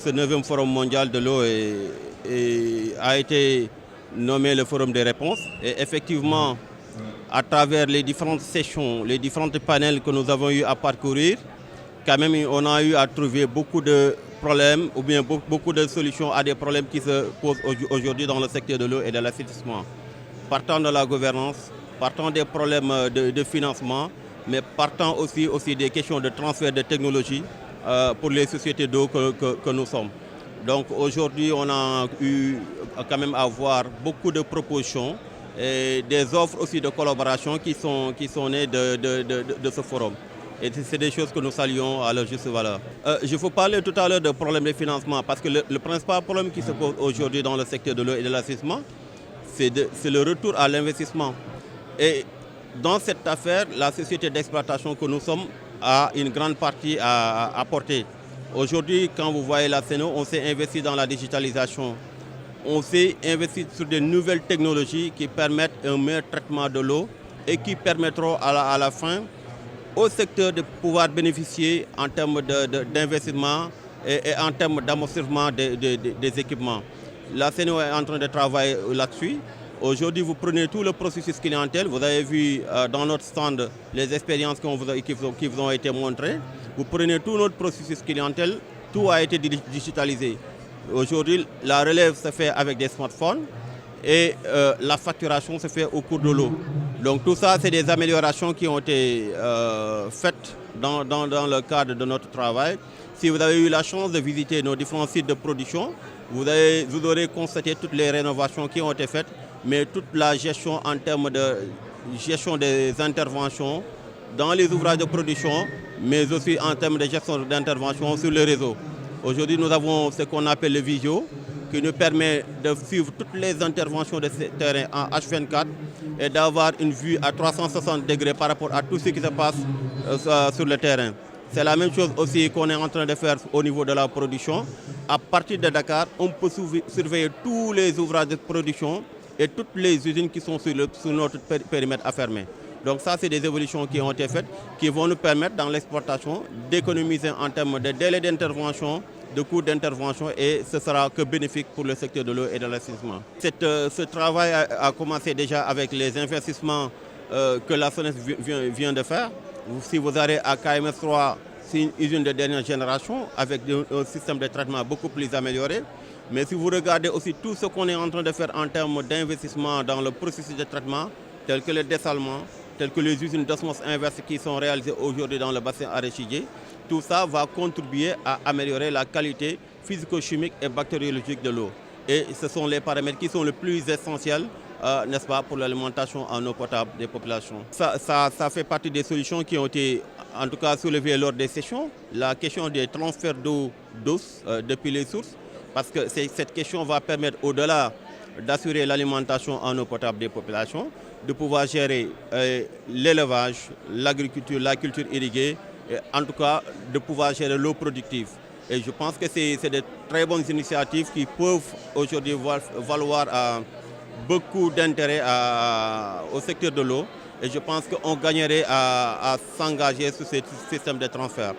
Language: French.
Ce 9e forum mondial de l'eau a été nommé le forum des réponses. Et effectivement, à travers les différentes sessions, les différents panels que nous avons eu à parcourir, quand même on a eu à trouver beaucoup de problèmes ou bien beaucoup de solutions à des problèmes qui se posent aujourd'hui dans le secteur de l'eau et de l'assainissement. Partant de la gouvernance, partant des problèmes de financement, mais partant aussi des questions de transfert de technologie pour les sociétés d'eau que nous sommes. Donc aujourd'hui, on a eu quand même à voir beaucoup de propositions et des offres aussi de collaboration qui sont nées de ce forum. Et c'est des choses que nous saluons à leur juste valeur. Je vous parlais tout à l'heure de problèmes de financement parce que le principal problème qui se pose aujourd'hui dans le secteur de l'eau et de l'assainissement, c'est le retour à l'investissement. Et dans cette affaire, la société d'exploitation que nous sommes a une grande partie à apporter. Aujourd'hui, quand vous voyez la Seno, on s'est investi dans la digitalisation. On s'est investi sur de nouvelles technologies qui permettent un meilleur traitement de l'eau et qui permettront à la fin au secteur de pouvoir bénéficier en termes d'investissement et en termes d'amortissement des équipements. La Seno est en train de travailler là-dessus. Aujourd'hui, vous prenez tout le processus clientèle. Vous avez vu dans notre stand les expériences qui vous ont été montrées. Vous prenez tout notre processus clientèle, tout a été digitalisé. Aujourd'hui, la relève se fait avec des smartphones et la facturation se fait au cours de l'eau. Donc tout ça, c'est des améliorations qui ont été faites dans le cadre de notre travail. Si vous avez eu la chance de visiter nos différents sites de production, vous aurez constaté toutes les rénovations qui ont été faites, mais toute la gestion en termes de gestion des interventions dans les ouvrages de production, mais aussi en termes de gestion d'intervention sur le réseau. Aujourd'hui, nous avons ce qu'on appelle le visio, qui nous permet de suivre toutes les interventions de ce terrain en H24 et d'avoir une vue à 360 degrés par rapport à tout ce qui se passe sur le terrain. C'est la même chose aussi qu'on est en train de faire au niveau de la production. À partir de Dakar, on peut surveiller tous les ouvrages de production et toutes les usines qui sont sur notre périmètre à fermer. Donc ça, c'est des évolutions qui ont été faites, qui vont nous permettre dans l'exploitation d'économiser en termes de délai d'intervention, de coûts d'intervention, et ce sera que bénéfique pour le secteur de l'eau et de l'assainissement. Ce travail a commencé déjà avec les investissements que la SONES vient de faire. Si vous allez à KMS 3, c'est une usine de dernière génération avec un système de traitement beaucoup plus amélioré. Mais si vous regardez aussi tout ce qu'on est en train de faire en termes d'investissement dans le processus de traitement, tel que le dessalement, telles que les usines d'osmose inverse qui sont réalisées aujourd'hui dans le bassin arachidier, tout ça va contribuer à améliorer la qualité physico-chimique et bactériologique de l'eau. Et ce sont les paramètres qui sont les plus essentiels, n'est-ce pas, pour l'alimentation en eau potable des populations. Ça fait partie des solutions qui ont été, en tout cas, soulevées lors des sessions. La question des transferts d'eau douce depuis les sources, parce que cette question va permettre, au-delà d'assurer l'alimentation en eau potable des populations, de pouvoir gérer l'élevage, l'agriculture, la culture irriguée, et en tout cas de pouvoir gérer l'eau productive. Et je pense que c'est de très bonnes initiatives qui peuvent aujourd'hui valoir beaucoup d'intérêt au secteur de l'eau. Et je pense qu'on gagnerait à s'engager sur ce système de transfert.